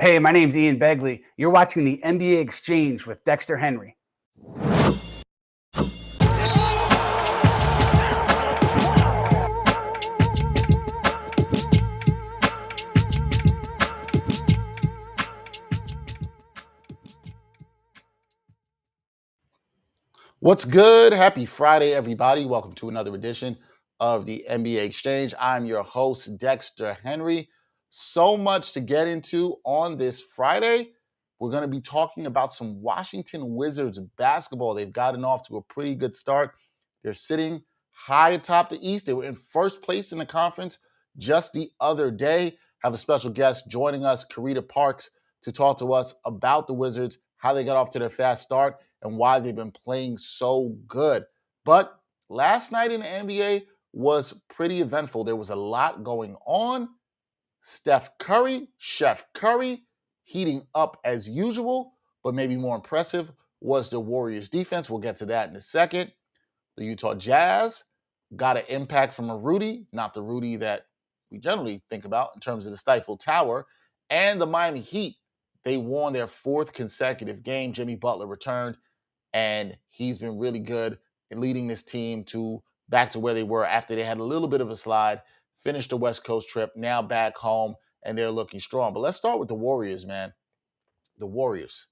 Hey, my name's Ian Begley. You're watching the NBA Exchange with Dexter Henry. What's good? Happy Friday, everybody. Welcome to another edition of the NBA Exchange. I'm your host, Dexter Henry. So much to get into on this Friday. We're going to be talking about some Washington Wizards basketball. They've gotten off to a pretty good start. They're sitting high atop the East. They were in first place in the conference just the other day. Have a special guest joining us, Carita Parks, to talk to us about the Wizards, how they got off to their fast start, and why they've been playing so good. But last night in the NBA was pretty eventful. There was a lot going on. Chef Curry, heating up as usual, but maybe more impressive was the Warriors defense. We'll get to that in a second. The Utah Jazz got an impact from a Rudy, not the Rudy that we generally think about in terms of the Stifle Tower, and the Miami Heat. They won their fourth consecutive game. Jimmy Butler returned, and he's been really good in leading this team back to where they were after they had a little bit of a slide, finished the West Coast trip, now back home, and they're looking strong. But let's start with the Warriors, man. The Warriors.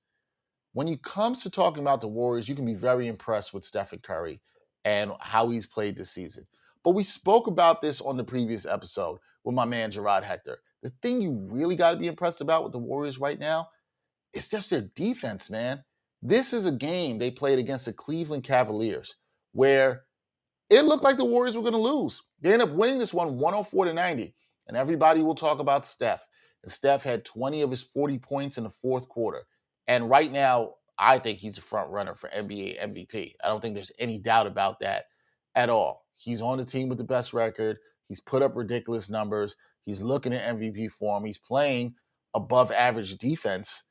When it comes to talking about the Warriors, you can be very impressed with Stephen Curry and how he's played this season. But we spoke about this on the previous episode with my man Gerard Hector. The thing you really got to be impressed about with the Warriors right now is just their defense, man. This is a game they played against the Cleveland Cavaliers where it looked like the Warriors were going to lose. They ended up winning this one 104-90. And everybody will talk about Steph. And Steph had 20 of his 40 points in the fourth quarter. And right now, I think he's a front runner for NBA MVP. I don't think there's any doubt about that at all. He's on the team with the best record. He's put up ridiculous numbers. He's looking at MVP form. He's playing above average defense.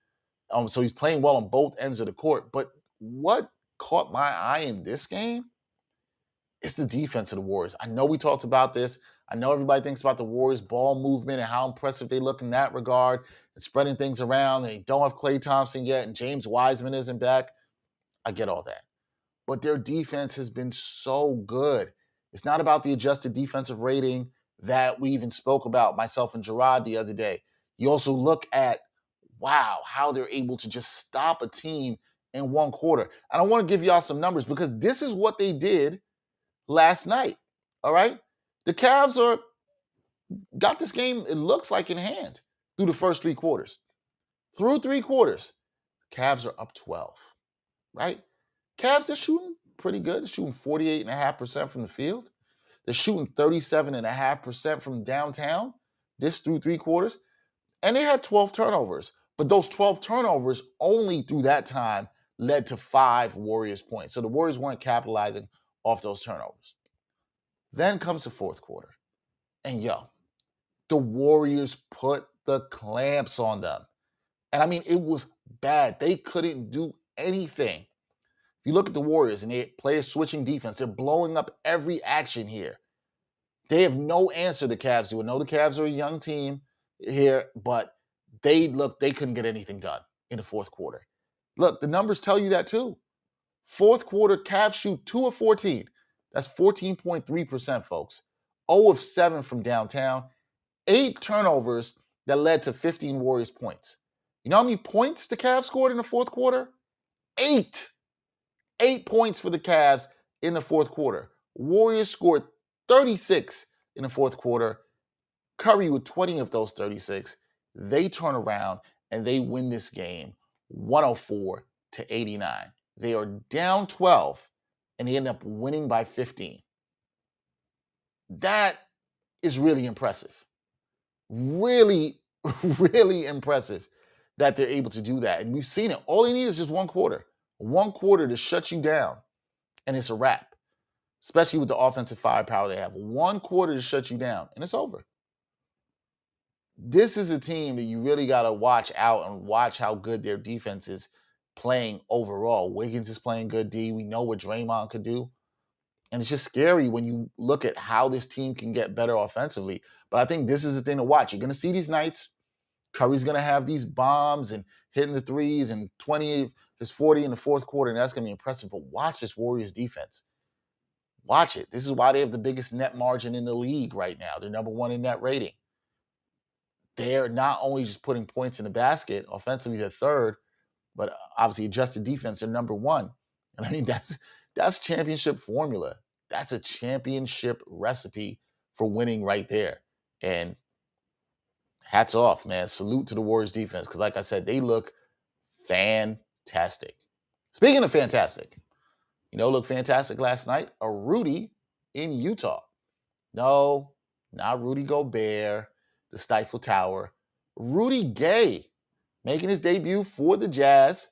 So he's playing well on both ends of the court. But what caught my eye in this game is the defense of the Warriors. I know we talked about this. I know everybody thinks about the Warriors' ball movement and how impressive they look in that regard and spreading things around. And they don't have Klay Thompson yet, and James Wiseman isn't back. I get all that. But their defense has been so good. It's not about the adjusted defensive rating that we even spoke about, myself and Gerard, the other day. You also look at how they're able to just stop a team in one quarter. And I want to give y'all some numbers because this is what they did last night, all right? The Cavs got this game, it looks like, in hand through the first three quarters. Through three quarters, Cavs are up 12, right? Cavs are shooting pretty good. They're shooting 48.5% from the field. They're shooting 37.5% from downtown this through three quarters. And they had 12 turnovers. But those 12 turnovers only through that time led to 5 Warriors points. So the Warriors weren't capitalizing off those turnovers. Then comes the fourth quarter. And the Warriors put the clamps on them. And I mean, it was bad. They couldn't do anything. If you look at the Warriors and they play a switching defense, they're blowing up every action here. They have no answer the Cavs do. I know the Cavs are a young team here, but they couldn't get anything done in the fourth quarter. Look, the numbers tell you that too. Fourth quarter, Cavs shoot 2 of 14. That's 14.3%, folks. 0 of 7 from downtown. 8 turnovers that led to 15 Warriors points. You know how many points the Cavs scored in the fourth quarter? 8. 8 points for the Cavs in the fourth quarter. Warriors scored 36 in the fourth quarter. Curry with 20 of those 36. They turn around and they win this game 104-89. They are down 12 and they end up winning by 15. That is really impressive. Really, really impressive that they're able to do that. And we've seen it. All they need is just one quarter. One quarter to shut you down, and it's a wrap. Especially with the offensive firepower they have. One quarter to shut you down, and it's over. This is a team that you really got to watch out and watch how good their defense is playing overall. Wiggins is playing good D. We know what Draymond could do. And it's just scary when you look at how this team can get better offensively. But I think this is the thing to watch. You're going to see these nights Curry's going to have these bombs and hitting the threes and 20, his 40 in the fourth quarter, and that's going to be impressive. But watch this Warriors defense. Watch it. This is why they have the biggest net margin in the league right now. They're number one in net rating. They're not only just putting points in the basket, offensively they're third, but obviously adjusted defense, they're number one. And I mean, that's championship formula. That's a championship recipe for winning right there. And hats off, man. Salute to the Warriors defense, because like I said, they look fantastic. Speaking of fantastic, looked fantastic last night, a Rudy in Utah. No, not Rudy Gobert, the Stifle Tower. Rudy Gay, making his debut for the Jazz,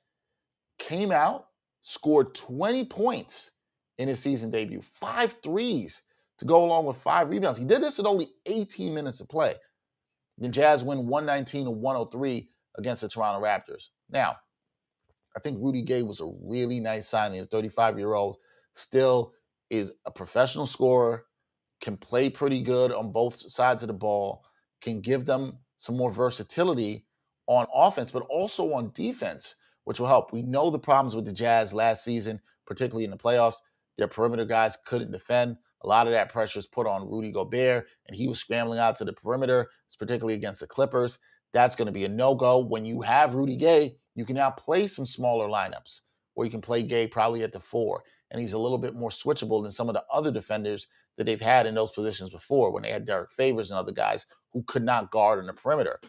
came out, scored 20 points in his season debut, 5 threes to go along with 5 rebounds. He did this in only 18 minutes of play. The Jazz win 119-103 against the Toronto Raptors. Now, I think Rudy Gay was a really nice signing. A 35-year-old still is a professional scorer, can play pretty good on both sides of the ball, can give them some more versatility on offense, but also on defense, which will help. We know the problems with the Jazz last season, particularly in the playoffs. Their perimeter guys couldn't defend. A lot of that pressure is put on Rudy Gobert, and he was scrambling out to the perimeter, particularly against the Clippers. That's going to be a no-go. When you have Rudy Gay, you can now play some smaller lineups where you can play Gay probably at the 4, and he's a little bit more switchable than some of the other defenders that they've had in those positions before when they had Derek Favors and other guys who could not guard on the perimeter.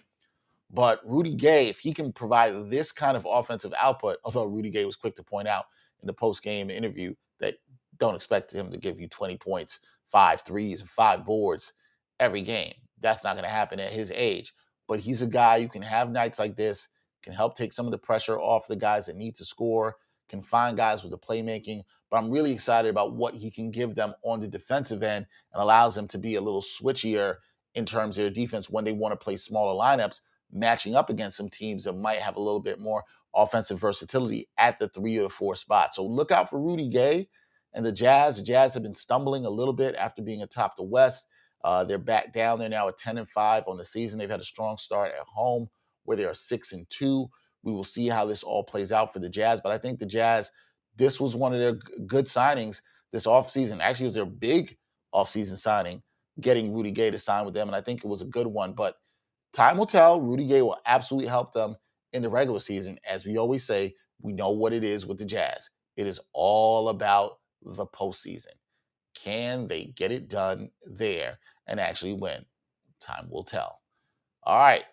But Rudy Gay, if he can provide this kind of offensive output, although Rudy Gay was quick to point out in the post-game interview that don't expect him to give you 20 points, 5 threes, and 5 boards every game. That's not going to happen at his age. But he's a guy you can have nights like this, can help take some of the pressure off the guys that need to score, can find guys with the playmaking. But I'm really excited about what he can give them on the defensive end and allows them to be a little switchier in terms of their defense when they want to play smaller lineups, matching up against some teams that might have a little bit more offensive versatility at the 3 or the 4 spot. So look out for Rudy Gay and the Jazz. The Jazz have been stumbling a little bit after being atop the West. They're back down. They're now at 10-5 on the season. They've had a strong start at home where they are 6-2. We will see how this all plays out for the Jazz. But I think the Jazz, this was one of their good signings this offseason. Actually, it was their big offseason signing, getting Rudy Gay to sign with them. And I think it was a good one. But time will tell. Rudy Gay will absolutely help them in the regular season. As we always say, we know what it is with the Jazz. It is all about the postseason. Can they get it done there and actually win? Time will tell. All right.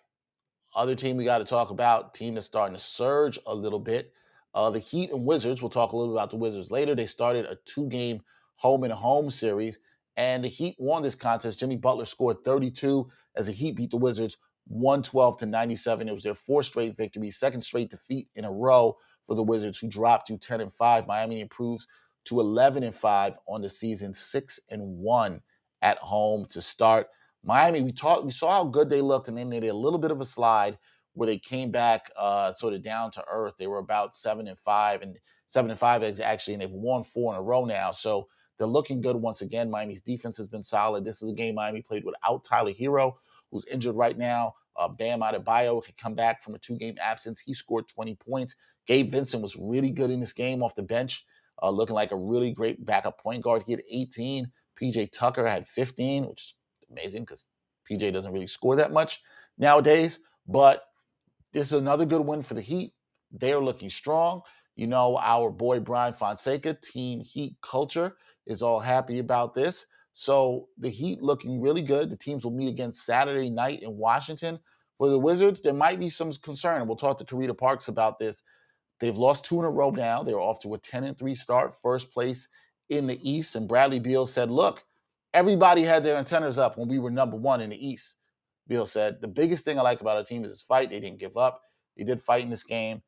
Other team we got to talk about, team that's starting to surge a little bit. The Heat and Wizards. We'll talk a little about the Wizards later. They started a 2-game home-and-home series, and the Heat won this contest. Jimmy Butler scored 32 as the Heat beat the Wizards 112-97. It was their 4th straight victory, 2nd straight defeat in a row for the Wizards, who dropped to 10-5. Miami improves to 11-5 on the season, 6-1 at home to start. Miami, we saw how good they looked, and then they did a little bit of a slide where they came back sort of down to earth. They were about 7-5 and 7-5 actually, and they've won 4 in a row now. So they're looking good once again. Miami's defense has been solid. This is a game Miami played without Tyler Hero, who's injured right now. Bam Adebayo can come back from a 2-game absence. He scored 20 points. Gabe Vincent was really good in this game off the bench, looking like a really great backup point guard. He had 18. PJ Tucker had 15, which is amazing because PJ doesn't really score that much nowadays. But this is another good win for the Heat. They are looking strong. Our boy Brian Fonseca, Team Heat culture, is all happy about this. So the Heat looking really good. The teams will meet again Saturday night in Washington. For the Wizards, there might be some concern, and we'll talk to Carita Parks about this. They've lost 2 in a row now. They're off to a 10-3 start, 1st place in the East. And Bradley Beal said, look, everybody had their antennas up when we were number 1 in the East. Beal said, the biggest thing I like about our team is this fight. They didn't give up. They did fight in this game.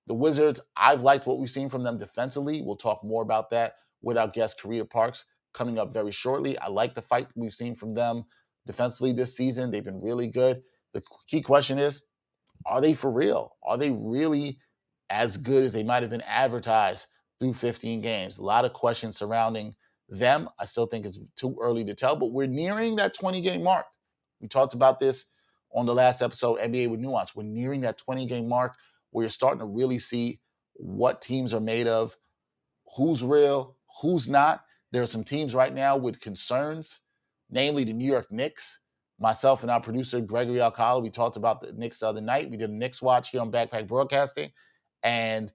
The Wizards, I've liked what we've seen from them defensively. We'll talk more about that with our guest, Carita Parks, coming up very shortly. I like the fight we've seen from them defensively this season. They've been really good. The key question is, are they for real? Are they really as good as they might have been advertised through 15 games? A lot of questions surrounding them. I still think it's too early to tell, but we're nearing that 20-game mark. We talked about this on the last episode, NBA with Nuance. We're nearing that 20-game mark where you're starting to really see what teams are made of, who's real, who's not. There are some teams right now with concerns, namely the New York Knicks. Myself and our producer, Gregory Alcala, we talked about the Knicks the other night. We did a Knicks watch here on Backpack Broadcasting, and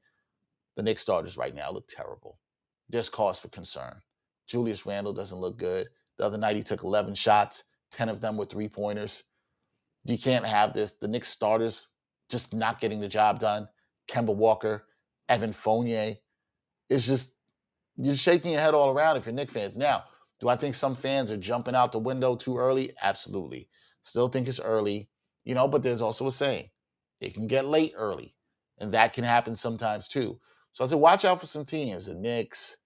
the Knicks starters right now look terrible. There's cause for concern. Julius Randle doesn't look good. The other night he took 11 shots, 10 of them were three-pointers. You can't have this. The Knicks starters just not getting the job done. Kemba Walker, Evan Fournier. It's just, you're shaking your head all around if you're Knicks fans. Now, do I think some fans are jumping out the window too early? Absolutely. Still think it's early, but there's also a saying. It can get late early, and that can happen sometimes too. So I said, watch out for some teams. The Knicks,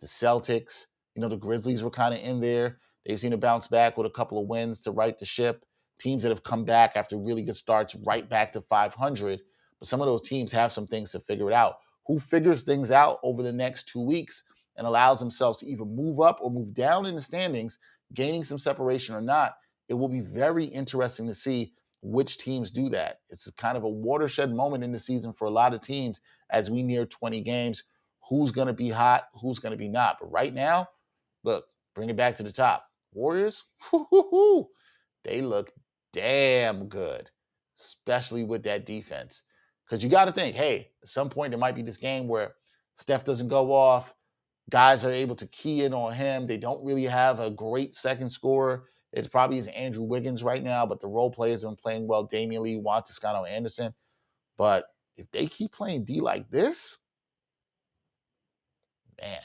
the Celtics, the Grizzlies were kind of in there. They've seen a bounce back with a couple of wins to right the ship. Teams that have come back after really good starts right back to 500. But some of those teams have some things to figure it out. Who figures things out over the next 2 weeks and allows themselves to either move up or move down in the standings, gaining some separation or not, it will be very interesting to see which teams do that. It's kind of a watershed moment in the season for a lot of teams as we near 20 games. Who's going to be hot? Who's going to be not? But right now, look, bring it back to the top. Warriors, they look damn good, especially with that defense. Because you got to think, hey, at some point there might be this game where Steph doesn't go off. Guys are able to key in on him. They don't really have a great second scorer. It probably is Andrew Wiggins right now, but the role players have been playing well. Damian Lee, Juan Toscano Anderson. But if they keep playing D like this, man,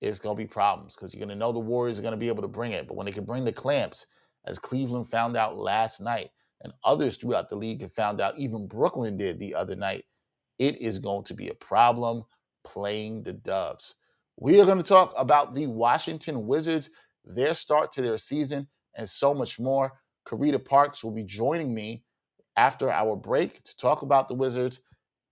it's going to be problems because you're going to know the Warriors are going to be able to bring it. But when they can bring the clamps, as Cleveland found out last night, and others throughout the league have found out, even Brooklyn did the other night, it is going to be a problem playing the Dubs. We are going to talk about the Washington Wizards, their start to their season, and so much more. Carita Parks will be joining me after our break to talk about the Wizards.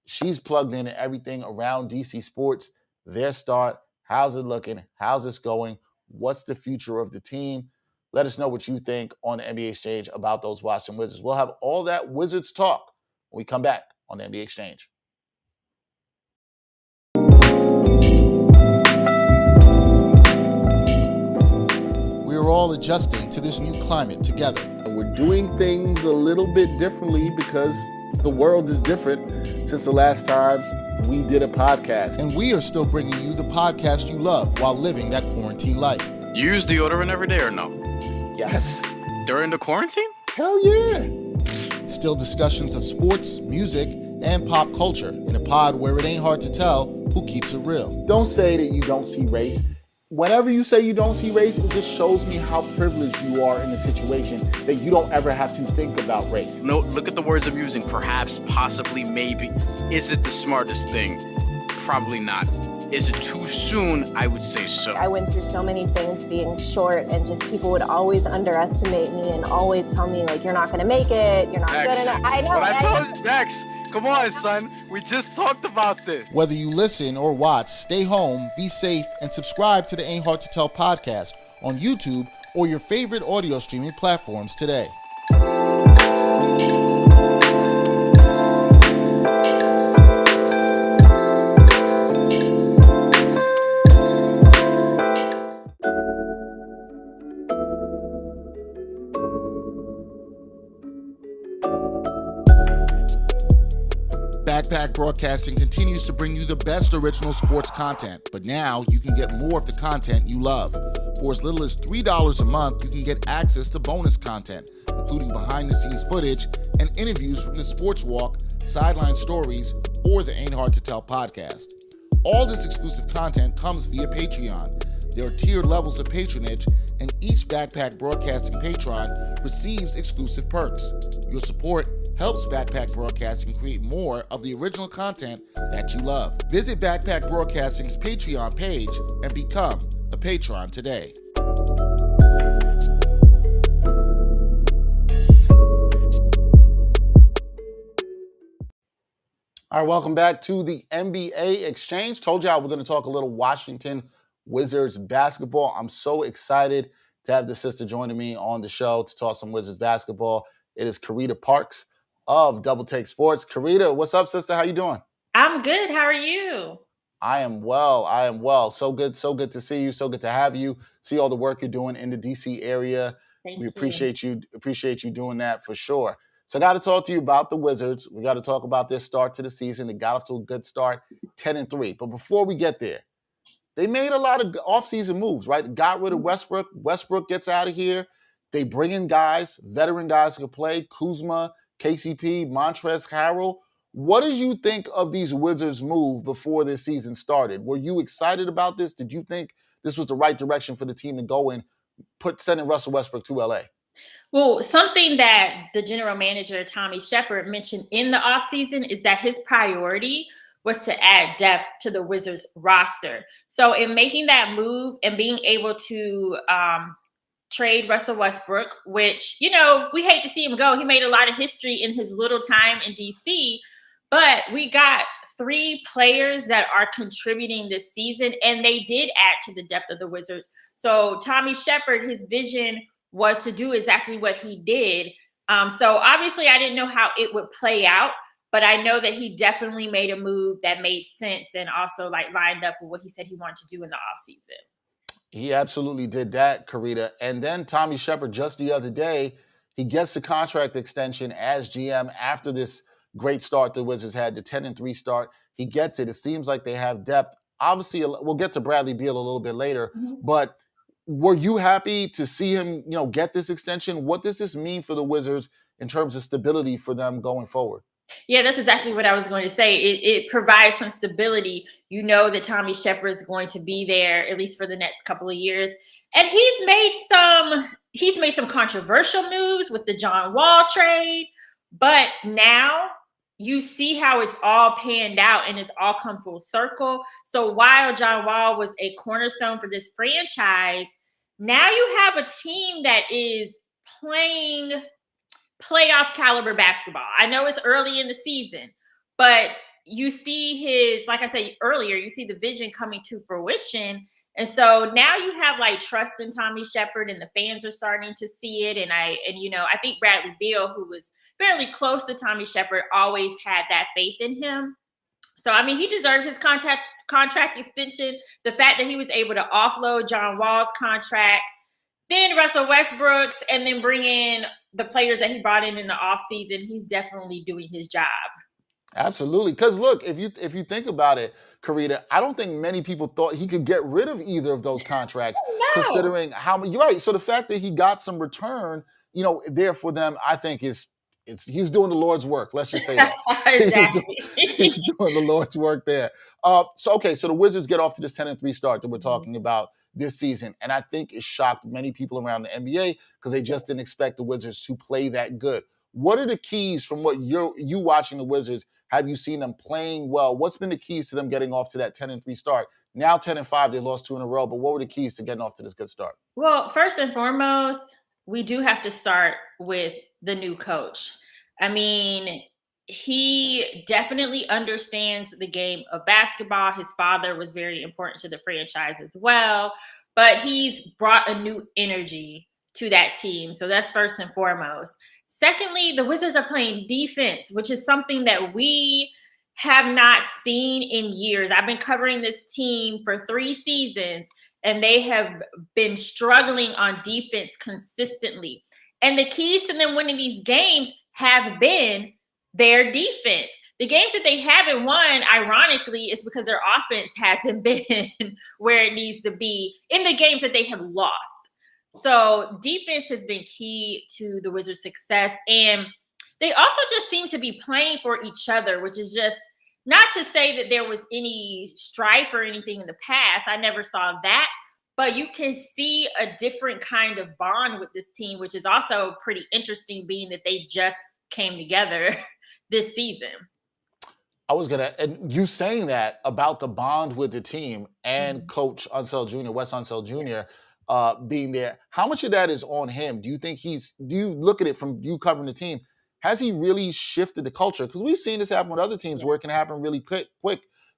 She's plugged in everything around DC sports, their start, how's it looking, how's this going, what's the future of the team. Let us know what you think on the NBA Exchange about those Washington Wizards. We'll have all that Wizards talk when we come back on the NBA Exchange. We are all adjusting to this new climate together. And we're doing things a little bit differently because the world is different since the last time we did a podcast. And we are still bringing you the podcast you love while living that quarantine life. You use deodorant every day or no? Yes. During the quarantine? Hell yeah. Still discussions of sports, music, and pop culture in a pod where it ain't hard to tell who keeps it real. Don't say that you don't see race. Whenever you say you don't see race, it just shows me how privileged you are in a situation that you don't ever have to think about race. No, look at the words I'm using. Perhaps, possibly, maybe. Is it the smartest thing? Probably not. Is it too soon? I would say so. I went through so many things being short, and just people would always underestimate me and always tell me, like, you're not going to make it, you're not good enough. I know. But I told you, Dex, come on, son. We just talked about this. Whether you listen or watch, stay home, be safe, and subscribe to the Ain't Hard to Tell podcast on YouTube or your favorite audio streaming platforms today. Backpack Broadcasting continues to bring you the best original sports content, but now you can get more of the content you love. For as little as $3 a month, you can get access to bonus content, including behind-the-scenes footage and interviews from the Sports Walk, Sideline Stories, or the Ain't Hard to Tell podcast. All this exclusive content comes via Patreon. There are tiered levels of patronage, and each Backpack Broadcasting patron receives exclusive perks. Your support helps Backpack Broadcasting create more of the original content that you love. Visit Backpack Broadcasting's Patreon page and become a patron today. All right, welcome back to the NBA Exchange. Told y'all we're going to talk a little Washington Wizards basketball. I'm so excited to have the sister joining me on the show to talk some Wizards basketball. It is Carita Parks of Double Take Sports. Carita, what's up, sister? How you doing? I'm good. How are you? I am well. I am well. So good to see you. So good to have you. See all the work you're doing in the DC area. Thank We you. appreciate you doing that for sure. So I got to talk to you about the Wizards. We got to talk about their start to the season. They got off to a good start, 10-3. But before we get there, they made a lot of offseason moves, right? Got rid of Westbrook. Westbrook gets out of here. They bring in guys, veteran guys who can play. Kuzma, KCP, Montrezl Harrell. What did you think of these Wizards' move before this season started? Were you excited about this? Did you think this was the right direction for the team to go in, sending Russell Westbrook to LA? Well, something that the general manager, Tommy Sheppard, mentioned in the offseason is that his priority was to add depth to the Wizards roster. So in making that move and being able to trade Russell Westbrook, which, we hate to see him go. He made a lot of history in his little time in DC, but we got 3 players that are contributing this season, and they did add to the depth of the Wizards. So Tommy Sheppard, his vision was to do exactly what he did. So obviously I didn't know how it would play out, but I know that he definitely made a move that made sense and also lined up with what he said he wanted to do in the offseason. He absolutely did that, Carita. And then Tommy Sheppard, just the other day, he gets the contract extension as GM after this great start the Wizards had, the 10-3 start. He gets it. It seems like they have depth. Obviously, we'll get to Bradley Beal a little bit later, but were you happy to see him, get this extension? What does this mean for the Wizards in terms of stability for them going forward? Yeah, that's exactly what I was going to say. It provides some stability. You know that Tommy Sheppard is going to be there at least for the next couple of years, and he's made some controversial moves with the John Wall trade. But now you see how it's all panned out and it's all come full circle. So while John Wall was a cornerstone for this franchise, now you have a team that is playing playoff caliber basketball. I know it's early in the season, but you see like I said earlier, you see the vision coming to fruition. And so now you have trust in Tommy Sheppard, and the fans are starting to see it. And I think Bradley Beal, who was fairly close to Tommy Sheppard, always had that faith in him. So, he deserved his contract extension. The fact that he was able to offload John Wall's contract, then Russell Westbrook's, and then bring in the players that he brought in the offseason, he's definitely doing his job. Absolutely. Because look, if you think about it, Carita, I don't think many people thought he could get rid of either of those contracts, considering how you're right. So the fact that he got some return, there for them, I think he's doing the Lord's work. Let's just say that. Exactly. he's doing the Lord's work there. So the Wizards get off to this 10-3 start that we're talking about this season. And I think it shocked many people around the NBA because they just didn't expect the Wizards to play that good. What are the keys from what you watching the Wizards? Have you seen them playing well? What's been the keys to them getting off to that 10-3 start? Now 10-5, they lost 2 in a row, but what were the keys to getting off to this good start? Well, first and foremost, we do have to start with the new coach. He definitely understands the game of basketball. His father was very important to the franchise as well, but he's brought a new energy to that team. So that's first and foremost. Secondly, the Wizards are playing defense, which is something that we have not seen in years. I've been covering this team for 3 seasons, and they have been struggling on defense consistently. And the keys to them winning these games have been their defense. The games that they haven't won, ironically, is because their offense hasn't been where it needs to be in the games that they have lost. So defense has been key to the Wizards' success. And they also just seem to be playing for each other, which is just not to say that there was any strife or anything in the past. I never saw that. But you can see a different kind of bond with this team, which is also pretty interesting, being that they just came together this season. And you saying that about the bond with the team and Coach Unseld Jr., Wes Unseld Jr., being there, how much of that is on him? Do you look at it from you covering the team? Has he really shifted the culture? Because we've seen this happen with other teams where it can happen really quick,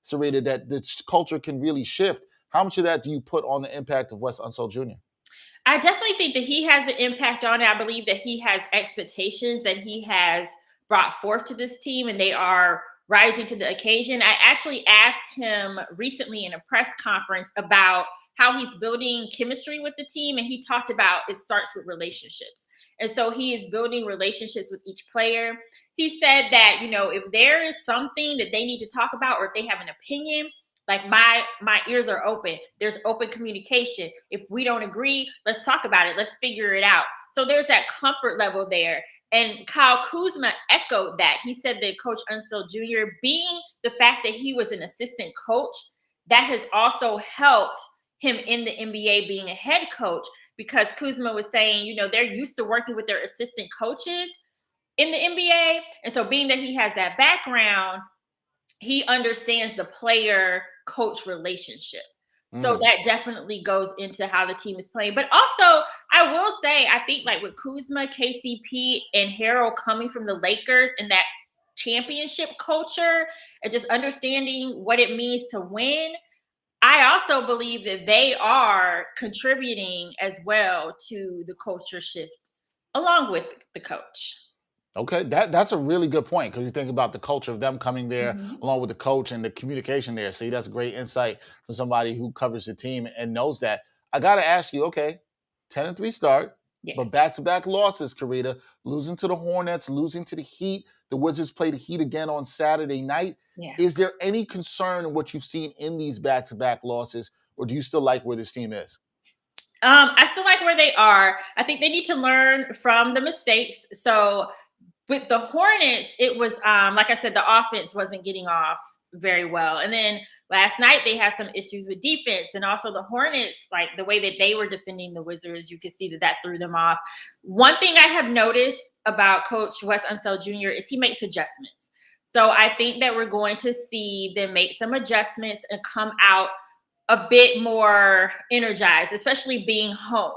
Sarita, that the culture can really shift. How much of that do you put on the impact of Wes Unseld Jr.? I definitely think that he has an impact on it. I believe that he has expectations that he has brought forth to this team, and they are rising to the occasion. I actually asked him recently in a press conference about how he's building chemistry with the team, and he talked about it starts with relationships. And so he is building relationships with each player. He said that, if there is something that they need to talk about or if they have an opinion, like my ears are open. There's open communication. If we don't agree, let's talk about it. Let's figure it out. So there's that comfort level there. And Kyle Kuzma echoed that. He said that Coach Unseld Jr., being the fact that he was an assistant coach, that has also helped him in the NBA being a head coach, because Kuzma was saying, they're used to working with their assistant coaches in the NBA. And so being that he has that background, he understands the player-coach relationship. So that definitely goes into how the team is playing. But also, I will say, I think like with Kuzma, KCP, and Harold coming from the Lakers and that championship culture and just understanding what it means to win, I also believe that they are contributing as well to the culture shift along with the coach. Okay, that's a really good point, because you think about the culture of them coming there along with the coach and the communication there. See, that's great insight from somebody who covers the team and knows that. I got to ask you, okay, 10-3 start, but back-to-back losses, Carita, losing to the Hornets, losing to the Heat. The Wizards play the Heat again on Saturday night. Yeah. Is there any concern in what you've seen in these back-to-back losses, or do you still like where this team is? I still like where they are. I think they need to learn from the mistakes. So with the Hornets, it was, like I said, the offense wasn't getting off very well. And then last night they had some issues with defense. And also the Hornets, like the way that they were defending the Wizards, you could see that threw them off. One thing I have noticed about Coach Wes Unseld Jr. is he makes adjustments. So I think that we're going to see them make some adjustments and come out a bit more energized, especially being home.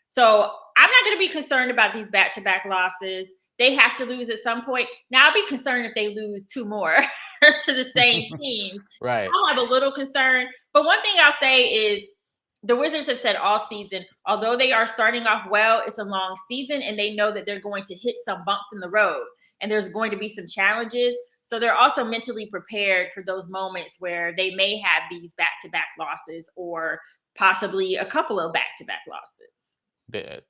So I'm not going to be concerned about these back-to-back losses. They have to lose at some point. Now, I'll be concerned if they lose two more to the same teams. Right. I'll have a little concern. But one thing I'll say is the Wizards have said all season, although they are starting off well, it's a long season, and they know that they're going to hit some bumps in the road, and there's going to be some challenges. So they're also mentally prepared for those moments where they may have these back-to-back losses or possibly a couple of back-to-back losses.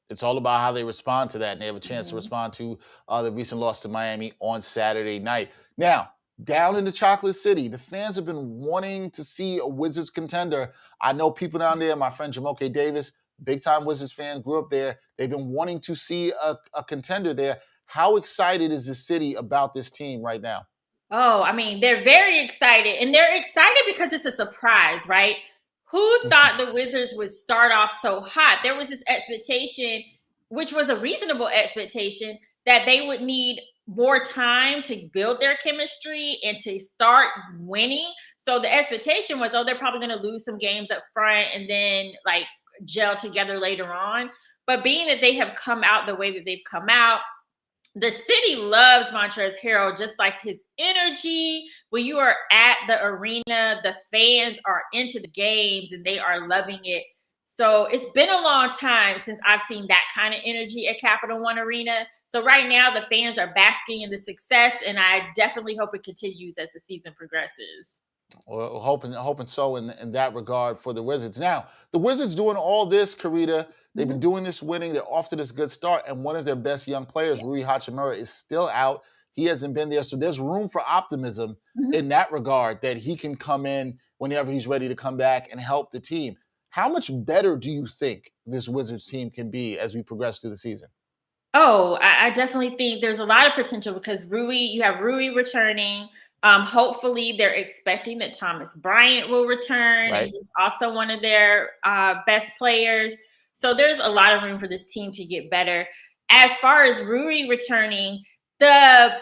It's all about how they respond to that, and they have a chance to respond to the recent loss to Miami on Saturday night. Now, down in the Chocolate City, the fans have been wanting to see a Wizards contender. I know people down there, my friend Jamoke Davis, big-time Wizards fan, grew up there. They've been wanting to see a contender there. How excited is the city about this team right now? Oh, I mean, they're very excited, and they're excited because it's a surprise, right? Who thought the Wizards would start off so hot? There was this expectation, which was a reasonable expectation, that they would need more time to build their chemistry and to start winning. So the expectation was, they're probably going to lose some games up front and then like gel together later on. But being that they have come out the way that they've come out, the city loves Montrezl Harrell, just like his energy. When you are at the arena, the fans are into the games and they are loving it. So it's been a long time since I've seen that kind of energy at Capital One Arena. So right now the fans are basking in the success, and I definitely hope it continues as the season progresses. Well, hoping so in that regard for the Wizards. Now, the Wizards doing all this, Carita, they've been doing this winning. They're off to this good start. And one of their best young players, Rudy Hachimura, is still out. He hasn't been there. So there's room for optimism in that regard, that he can come in whenever he's ready to come back and help the team. How much better do you think this Wizards team can be as we progress through the season? Oh, I definitely think there's a lot of potential because you have Rudy returning. Hopefully they're expecting that Thomas Bryant will return. Right. And he's also one of their best players. So there's a lot of room for this team to get better. As far as Rudy returning, the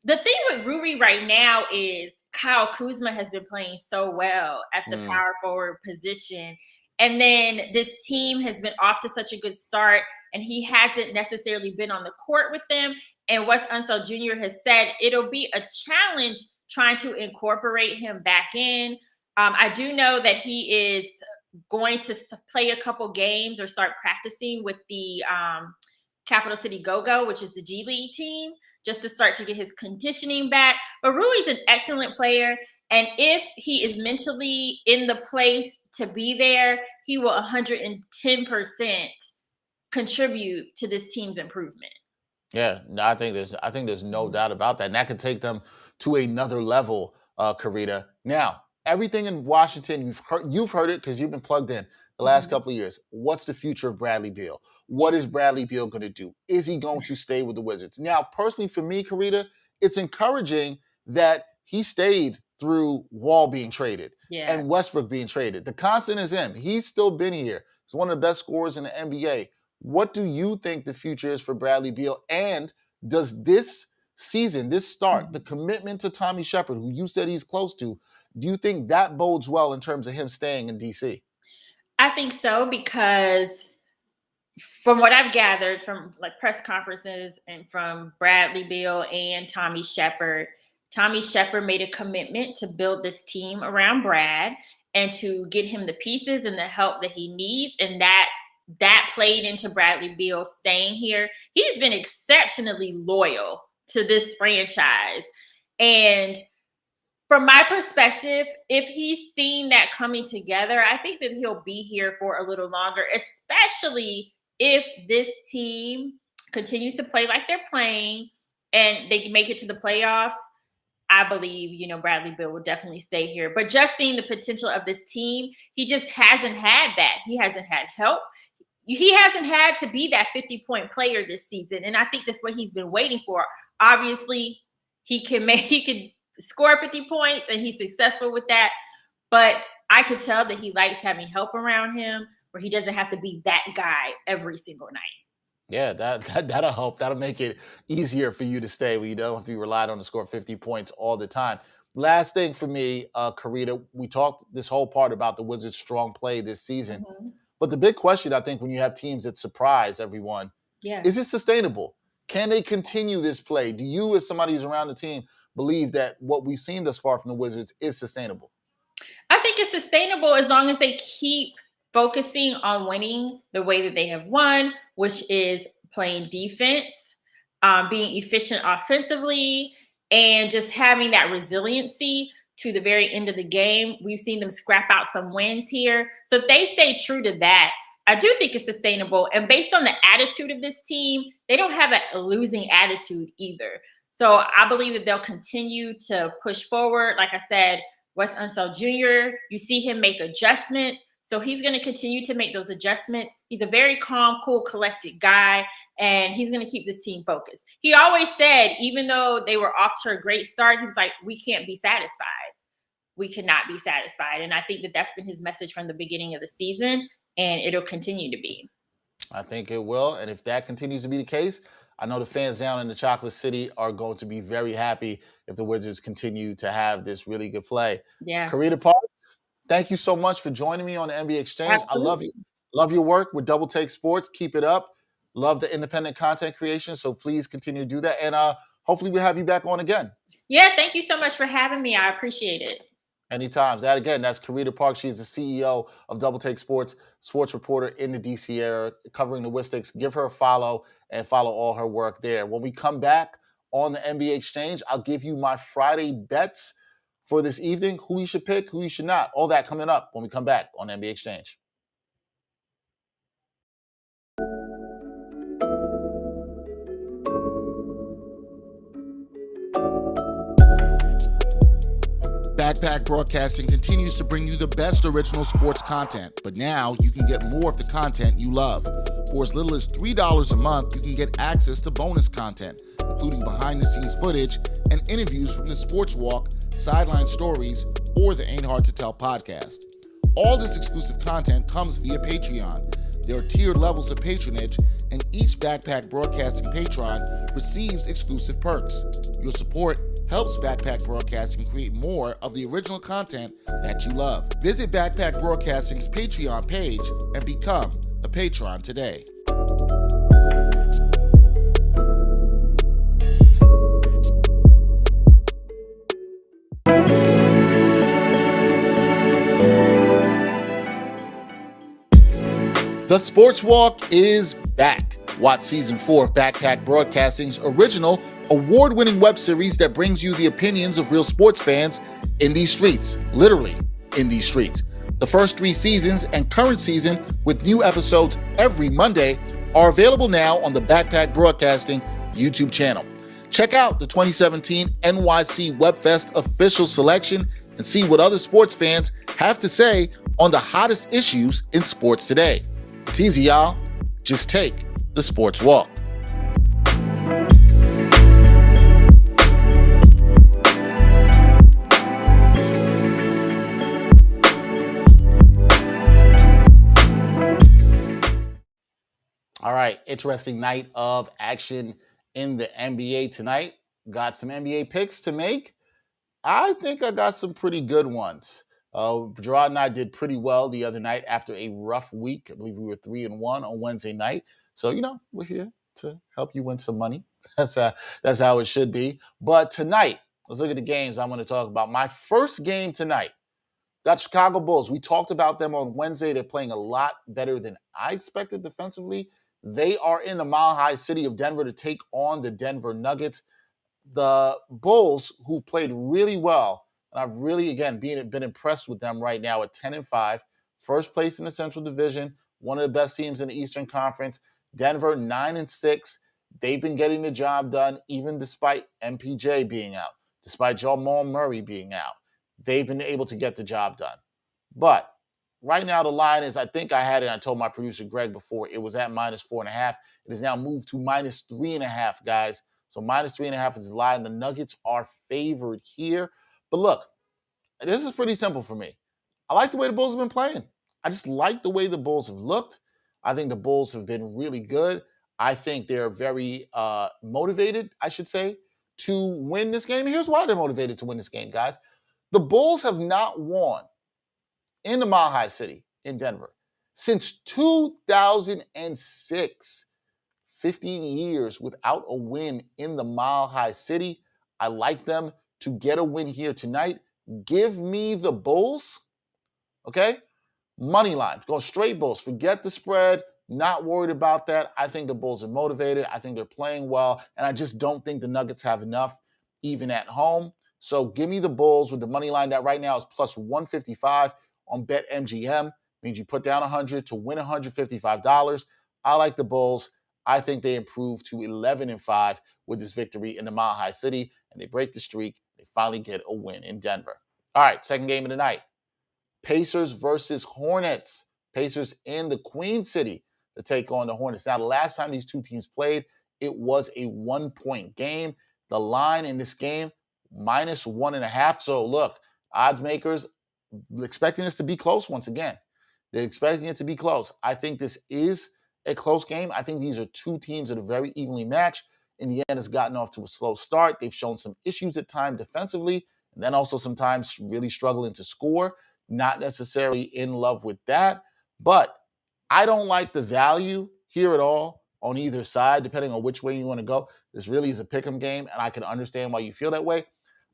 thing with Rudy right now is Kyle Kuzma has been playing so well at the power forward position. And then this team has been off to such a good start, and he hasn't necessarily been on the court with them. And Wes Unseld Jr. has said it'll be a challenge trying to incorporate him back in. I do know that he is going to play a couple games or start practicing with the Capital City Go-Go, which is the G League team, just to start to get his conditioning back. But Rudy's an excellent player, and if he is mentally in the place to be there, he will 110% contribute to this team's improvement. Yeah, no, I think there's no doubt about that. And that could take them to another level, Carita. Now, everything in Washington, you've heard it because you've been plugged in the last couple of years. What's the future of Bradley Beal? What is Bradley Beal going to do? Is he going to stay with the Wizards? Now, personally, for me, Carita, it's encouraging that he stayed through Wall being traded and Westbrook being traded. The constant is him. He's still been here. He's one of the best scorers in the NBA. What do you think the future is for Bradley Beal? And does this season, this start, the commitment to Tommy Sheppard, who you said he's close to, do you think that bodes well in terms of him staying in D.C.? I think so, because from what I've gathered from like press conferences and from Bradley Beal and Tommy Sheppard made a commitment to build this team around Brad and to get him the pieces and the help that he needs. And that played into Bradley Beal staying here. He's been exceptionally loyal to this franchise. And from my perspective, if he's seen that coming together, I think that he'll be here for a little longer, especially if this team continues to play like they're playing and they make it to the playoffs. I believe, Bradley Beal will definitely stay here. But just seeing the potential of this team, he just hasn't had that. He hasn't had help. He hasn't had to be that 50-point player this season. And I think that's what he's been waiting for. Obviously, he can score 50 points and he's successful with that. But I could tell that he likes having help around him where he doesn't have to be that guy every single night. Yeah, that'll help. That'll make it easier for you to stay where you don't have to be relied on to score 50 points all the time. Last thing for me, Carita, we talked this whole part about the Wizards' strong play this season. But the big question, I think, when you have teams that surprise everyone, is it sustainable? Can they continue this play? Do you, as somebody who's around the team, believe that what we've seen thus far from the Wizards is sustainable? I think it's sustainable as long as they keep focusing on winning the way that they have won, which is playing defense, being efficient offensively, and just having that resiliency to the very end of the game. We've seen them scrap out some wins here. So if they stay true to that, I do think it's sustainable. And based on the attitude of this team, they don't have a losing attitude either. So I believe that they'll continue to push forward. Like I said, Wes Unseld Jr., you see him make adjustments. So he's going to continue to make those adjustments. He's a very calm, cool, collected guy, and he's going to keep this team focused. He always said, even though they were off to a great start, he was like, we can't be satisfied. We cannot be satisfied. And I think that that's been his message from the beginning of the season, and it'll continue to be. I think it will. And if that continues to be the case, I know the fans down in the Chocolate City are going to be very happy if the Wizards continue to have this really good play. Yeah. Carita Parks, thank you so much for joining me on the NBA Exchange. Absolutely. I love you. Love your work with Double Take Sports. Keep it up. Love the independent content creation. So please continue to do that. And hopefully we'll have you back on again. Yeah, thank you so much for having me. I appreciate it. Anytime. That's Carita Parks. She's the CEO of Double Take Sports, sports reporter in the D.C. area, covering the Wistics. Give her a follow and follow all her work there. When we come back on the NBA Exchange, I'll give you my Friday bets for this evening, who you should pick, who you should not. All that coming up when we come back on the NBA Exchange. Backpack Broadcasting continues to bring you the best original sports content, but now you can get more of the content you love. For as little as $3 a month, you can get access to bonus content, including behind-the-scenes footage and interviews from the Sports Walk, Sideline Stories, or the Ain't Hard to Tell podcast. All this exclusive content comes via Patreon. There are tiered levels of patronage, and each Backpack Broadcasting patron receives exclusive perks. Your support helps Backpack Broadcasting create more of the original content that you love. Visit Backpack Broadcasting's Patreon page and become a patron today. The Sports Walk is back. Watch season 4 of Backpack Broadcasting's original award-winning web series that brings you the opinions of real sports fans in these streets, literally in these streets. The first 3 seasons and current season with new episodes every Monday are available now on the Backpack Broadcasting YouTube channel. Check out the 2017 NYC WebFest official selection and see what other sports fans have to say on the hottest issues in sports today. It's easy, y'all. Just take the Sports Walk. All right, interesting night of action in the NBA tonight. Got some NBA picks to make. I think I got some pretty good ones. Gerard and I did pretty well the other night after a rough week. I believe we were 3-1 on Wednesday night. So, we're here to help you win some money. That's how it should be. But tonight, let's look at the games I'm going to talk about. My first game tonight, got Chicago Bulls. We talked about them on Wednesday. They're playing a lot better than I expected defensively. They are in the mile-high city of Denver to take on the Denver Nuggets. The Bulls, who played really well, and I've really, again, been impressed with them right now at 10-5. First place in the Central Division, one of the best teams in the Eastern Conference. Denver, 9-6. They've been getting the job done, even despite MPJ being out, despite Jamal Murray being out. They've been able to get the job done. But right now, the line is, I think I had it, I told my producer Greg before, it was at -4.5. It has now moved to -3.5, guys. So -3.5 is the line. The Nuggets are favored here. But look, this is pretty simple for me. I like the way the Bulls have been playing. I just like the way the Bulls have looked. I think the Bulls have been really good. I think they're very motivated, I should say, to win this game. Here's why they're motivated to win this game, guys. The Bulls have not won in the Mile High City in Denver since 2006. 15 years without a win in the Mile High City. I like them to get a win here tonight. Give me the Bulls, okay? Money line, go straight Bulls. Forget the spread, not worried about that. I think the Bulls are motivated. I think they're playing well, and I just don't think the Nuggets have enough even at home. So give me the Bulls with the money line that right now is +155 on BetMGM. Means you put down $100 to win $155. I like the Bulls. I think they improve to 11-5 with this victory in the Mile High City, and they break the streak. They finally get a win in Denver. All right, second game of the night. Pacers versus Hornets. Pacers in the Queen City to take on the Hornets. Now, the last time these two teams played, it was a 1-point game. The line in this game, -1.5. So, look, odds makers expecting this to be close once again. They're expecting it to be close. I think this is a close game. I think these are two teams that are very evenly matched. Indiana has gotten off to a slow start. They've shown some issues at times defensively, and then also sometimes really struggling to score. Not necessarily in love with that, but I don't like the value here at all on either side, depending on which way you want to go. This really is a pick'em game, and I can understand why you feel that way.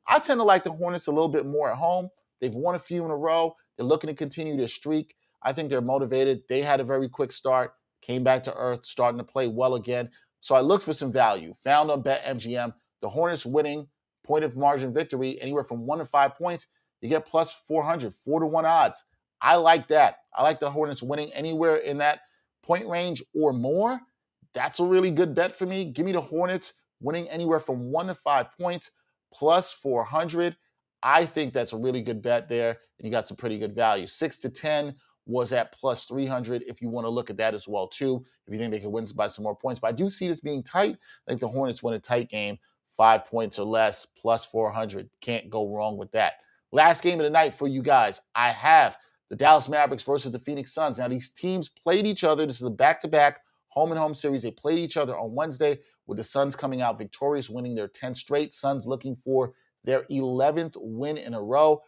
I tend to like the Hornets a little bit more at home. They've won a few in a row. They're looking to continue their streak. I think they're motivated. They had a very quick start. Came back to earth, starting to play well again. So I looked for some value. Found on BetMGM, the Hornets winning point of margin victory anywhere from 1 to 5 points. You get +400, 4-1 odds. I like that. I like the Hornets winning anywhere in that point range or more. That's a really good bet for me. Give me the Hornets winning anywhere from 1 to 5 points, +400. I think that's a really good bet there, and you got some pretty good value. 6 to 10 was at +300 if you want to look at that as well, too, if you think they can win by some more points. But I do see this being tight. I think the Hornets win a tight game, 5 points or less, +400. Can't go wrong with that. Last game of the night for you guys, I have the Dallas Mavericks versus the Phoenix Suns. Now, these teams played each other. This is a back-to-back home-and-home series. They played each other on Wednesday with the Suns coming out victorious, winning their 10th straight. Suns looking for their 11th win in a row.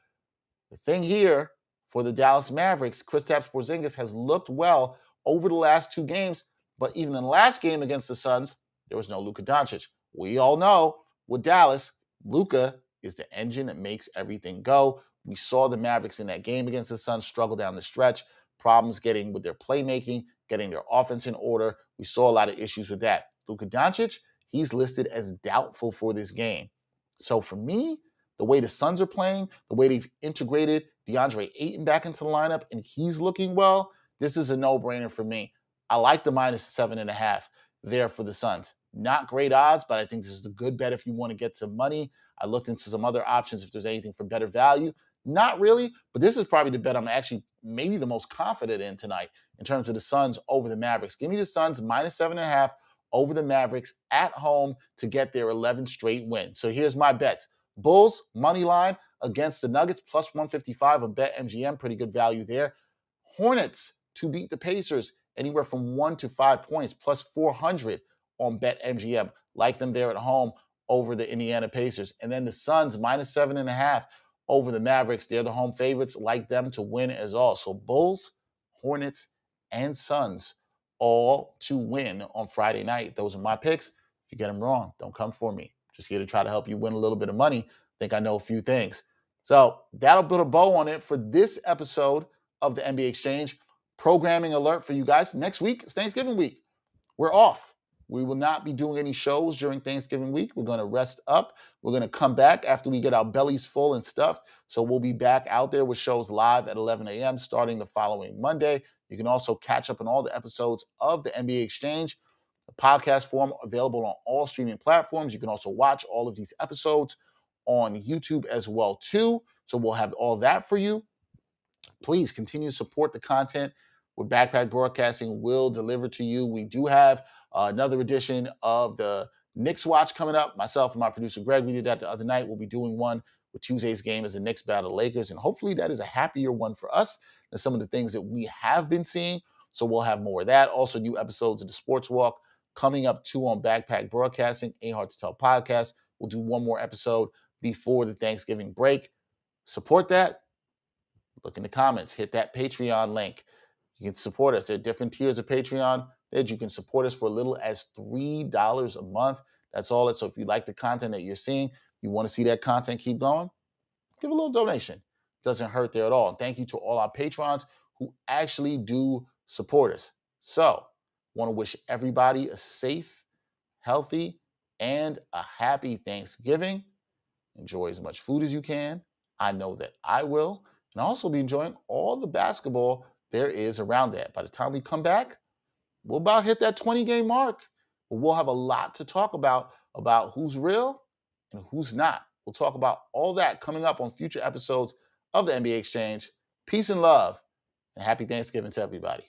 The thing here, for the Dallas Mavericks, Kristaps Porzingis has looked well over the last 2 games, but even in the last game against the Suns, there was no Luka Doncic. We all know with Dallas, Luka is the engine that makes everything go. We saw the Mavericks in that game against the Suns struggle down the stretch, problems getting with their playmaking, getting their offense in order. We saw a lot of issues with that. Luka Doncic, he's listed as doubtful for this game. So for me, the way the Suns are playing, the way they've integrated DeAndre Ayton back into the lineup, and he's looking well, this is a no-brainer for me. I like the -7.5 there for the Suns. Not great odds, but I think this is a good bet if you want to get some money. I looked into some other options if there's anything for better value. Not really, but this is probably the bet I'm actually maybe the most confident in tonight in terms of the Suns over the Mavericks. Give me the Suns -7.5 over the Mavericks at home to get their 11th straight win. So here's my bets. Bulls, money line against the Nuggets, +155 on BetMGM. Pretty good value there. Hornets to beat the Pacers, anywhere from 1 to 5 points, +400 on BetMGM. Like them there at home over the Indiana Pacers. And then the Suns, -7.5 over the Mavericks. They're the home favorites. Like them to win as all. So Bulls, Hornets, and Suns all to win on Friday night. Those are my picks. If you get them wrong, don't come for me. Just here to try to help you win a little bit of money. I think I know a few things. So that'll put a bow on it for this episode of the NBA Exchange. Programming alert for you guys. Next week is Thanksgiving week. We're off. We will not be doing any shows during Thanksgiving week. We're going to rest up. We're going to come back after we get our bellies full and stuffed. So we'll be back out there with shows live at 11 a.m. starting the following Monday. You can also catch up on all the episodes of the NBA Exchange, the podcast form available on all streaming platforms. You can also watch all of these episodes on YouTube as well, too. So we'll have all that for you. Please continue to support the content with Backpack Broadcasting will deliver to you. We do have another edition of the Knicks Watch coming up. Myself and my producer, Greg, we did that the other night. We'll be doing one with Tuesday's game as the Knicks battle the Lakers. And hopefully that is a happier one for us than some of the things that we have been seeing. So we'll have more of that. Also, new episodes of the Sports Walk coming up too on Backpack Broadcasting, A Hard to Tell podcast. We'll do one more episode before the Thanksgiving break. Support that. Look in the comments. Hit that Patreon link. You can support us. There are different tiers of Patreon that you can support us for as little as $3 a month. That's all. So if you like the content that you're seeing, you want to see that content keep going, give a little donation. Doesn't hurt there at all. And thank you to all our patrons who actually do support us. So want to wish everybody a safe, healthy, and a happy Thanksgiving. Enjoy as much food as you can. I know that I will. And also be enjoying all the basketball there is around that. By the time we come back, we'll about hit that 20-game mark. But we'll have a lot to talk about who's real and who's not. We'll talk about all that coming up on future episodes of the NBA Exchange. Peace and love, and happy Thanksgiving to everybody.